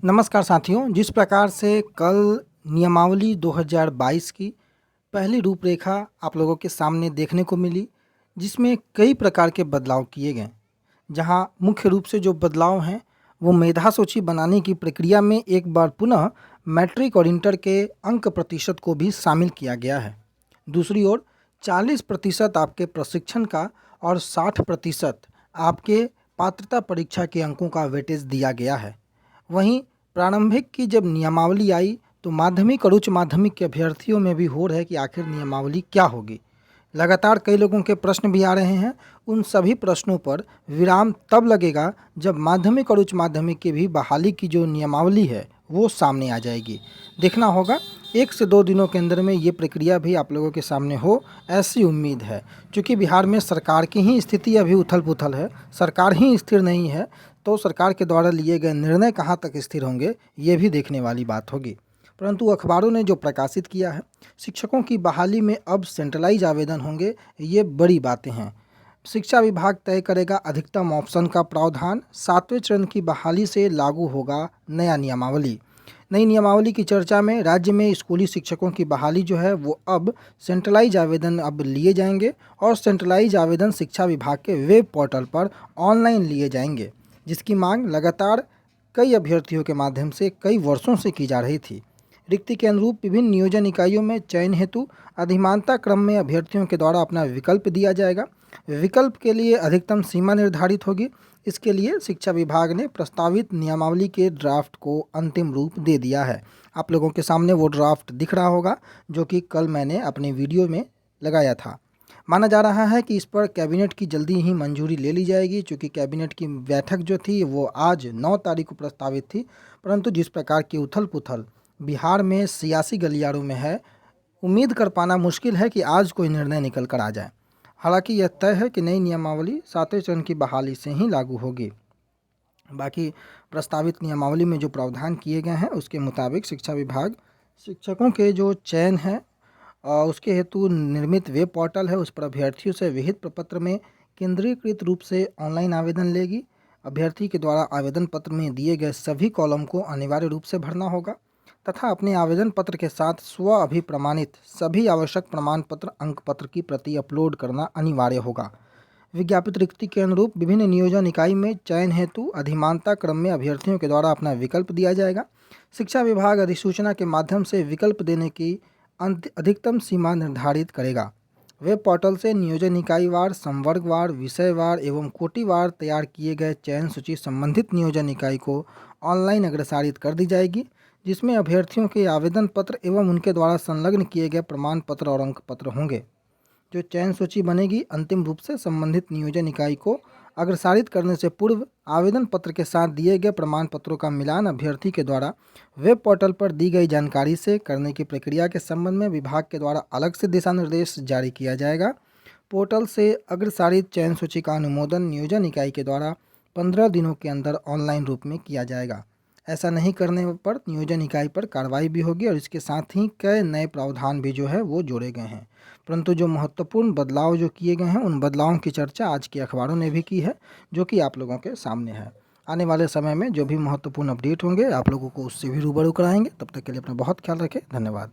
नमस्कार साथियों, जिस प्रकार से कल नियमावली 2022 की पहली रूपरेखा आप लोगों के सामने देखने को मिली, जिसमें कई प्रकार के बदलाव किए गए। जहां मुख्य रूप से जो बदलाव हैं, वो मेधा सूची बनाने की प्रक्रिया में एक बार पुनः मैट्रिक और इंटर के अंक प्रतिशत को भी शामिल किया गया है। दूसरी ओर 40% आपके प्रशिक्षण का और 60% आपके पात्रता परीक्षा के अंकों का वेटेज दिया गया है। वहीं प्रारंभिक की जब नियमावली आई तो माध्यमिक और उच्च माध्यमिक के अभ्यर्थियों में भी होड़ है कि आखिर नियमावली क्या होगी। लगातार कई लोगों के प्रश्न भी आ रहे हैं। उन सभी प्रश्नों पर विराम तब लगेगा जब माध्यमिक और उच्च माध्यमिक की भी बहाली की जो नियमावली है वो सामने आ जाएगी। देखना होगा 1 से 2 दिनों के अंदर में ये प्रक्रिया भी आप लोगों के सामने हो, ऐसी उम्मीद है। क्योंकि बिहार में सरकार की ही स्थिति अभी उथल-पुथल है, सरकार ही स्थिर नहीं है, तो सरकार के द्वारा लिए गए निर्णय कहाँ तक स्थिर होंगे, ये भी देखने वाली बात होगी। परंतु अखबारों ने जो प्रकाशित किया है, शिक्षकों की बहाली में अब सेंट्रलाइज आवेदन होंगे, ये बड़ी बातें हैं। शिक्षा विभाग तय करेगा अधिकतम ऑप्शन का प्रावधान, 7वें चरण की बहाली से लागू होगा नया नियमावली। नई नियमावली की चर्चा में राज्य में स्कूली शिक्षकों की बहाली जो है वो अब सेंट्रलाइज आवेदन अब लिए जाएंगे और सेंट्रलाइज आवेदन शिक्षा विभाग के वेब पोर्टल पर ऑनलाइन लिए जाएंगे, जिसकी मांग लगातार कई अभ्यर्थियों के माध्यम से कई वर्षों से की जा रही थी। रिक्ति के अनुरूप विभिन्न नियोजन इकाइयों में चयन हेतु अधिमानता क्रम में अभ्यर्थियों के द्वारा अपना विकल्प दिया जाएगा। विकल्प के लिए अधिकतम सीमा निर्धारित होगी। इसके लिए शिक्षा विभाग ने प्रस्तावित नियमावली के ड्राफ्ट को अंतिम रूप दे दिया है। आप लोगों के सामने वो ड्राफ्ट दिख रहा होगा, जो कि कल मैंने अपने वीडियो में लगाया था। माना जा रहा है कि इस पर कैबिनेट की जल्दी ही मंजूरी ले ली जाएगी, क्योंकि कैबिनेट की बैठक जो थी वो आज 9 तारीख को प्रस्तावित थी। परंतु जिस प्रकार की उथल पुथल बिहार में सियासी गलियारों में है, उम्मीद कर पाना मुश्किल है कि आज कोई निर्णय निकल कर आ जाए। हालांकि यह तय है कि नई नियमावली 7वें चरण की बहाली से ही लागू होगी। बाकी प्रस्तावित नियमावली में जो प्रावधान किए गए हैं उसके मुताबिक शिक्षा विभाग शिक्षकों के जो चयन है उसके हेतु निर्मित वेब पोर्टल है, उस पर अभ्यर्थियों से विहित प्रपत्र में केंद्रीकृत रूप से ऑनलाइन आवेदन लेगी। अभ्यर्थी के द्वारा आवेदन पत्र में दिए गए सभी कॉलम को अनिवार्य रूप से भरना होगा तथा अपने आवेदन पत्र के साथ स्व अभिप्रमाणित सभी आवश्यक प्रमाण पत्र अंक पत्र की प्रति अपलोड करना अनिवार्य होगा। विज्ञापित रिक्ति के अनुरूप विभिन्न नियोजन इकाई में चयन हेतु अधिमानता क्रम में अभ्यर्थियों के द्वारा अपना विकल्प दिया जाएगा। शिक्षा विभाग अधिसूचना के माध्यम से विकल्प देने की अधिकतम सीमा निर्धारित करेगा। वेब पोर्टल से नियोजन इकाईवार, संवर्गवार, विषयवार एवं कोटिवार तैयार किए गए चयन सूची संबंधित नियोजन इकाई को ऑनलाइन अग्रसारित कर दी जाएगी, जिसमें अभ्यर्थियों के आवेदन पत्र एवं उनके द्वारा संलग्न किए गए प्रमाण पत्र और अंक पत्र होंगे। जो चयन सूची बनेगी अंतिम रूप से संबंधित नियोजन इकाई को अग्रसारित करने से पूर्व आवेदन पत्र के साथ दिए गए प्रमाण पत्रों का मिलान अभ्यर्थी के द्वारा वेब पोर्टल पर दी गई जानकारी से करने की प्रक्रिया के संबंध में विभाग के द्वारा अलग से दिशा निर्देश जारी किया जाएगा। पोर्टल से अग्रसारित चयन सूची का अनुमोदन नियोजन इकाई के द्वारा 15 दिनों के अंदर ऑनलाइन रूप में किया जाएगा। ऐसा नहीं करने पर नियोजन इकाई पर कार्रवाई भी होगी और इसके साथ ही कई नए प्रावधान भी जो है वो जोड़े गए हैं। परंतु जो महत्वपूर्ण बदलाव जो किए गए हैं उन बदलावों की चर्चा आज के अखबारों ने भी की है, जो कि आप लोगों के सामने है। आने वाले समय में जो भी महत्वपूर्ण अपडेट होंगे आप लोगों को उससे भी रूबरू कराएंगे। तब तक के लिए अपना बहुत ख्याल रखें। धन्यवाद।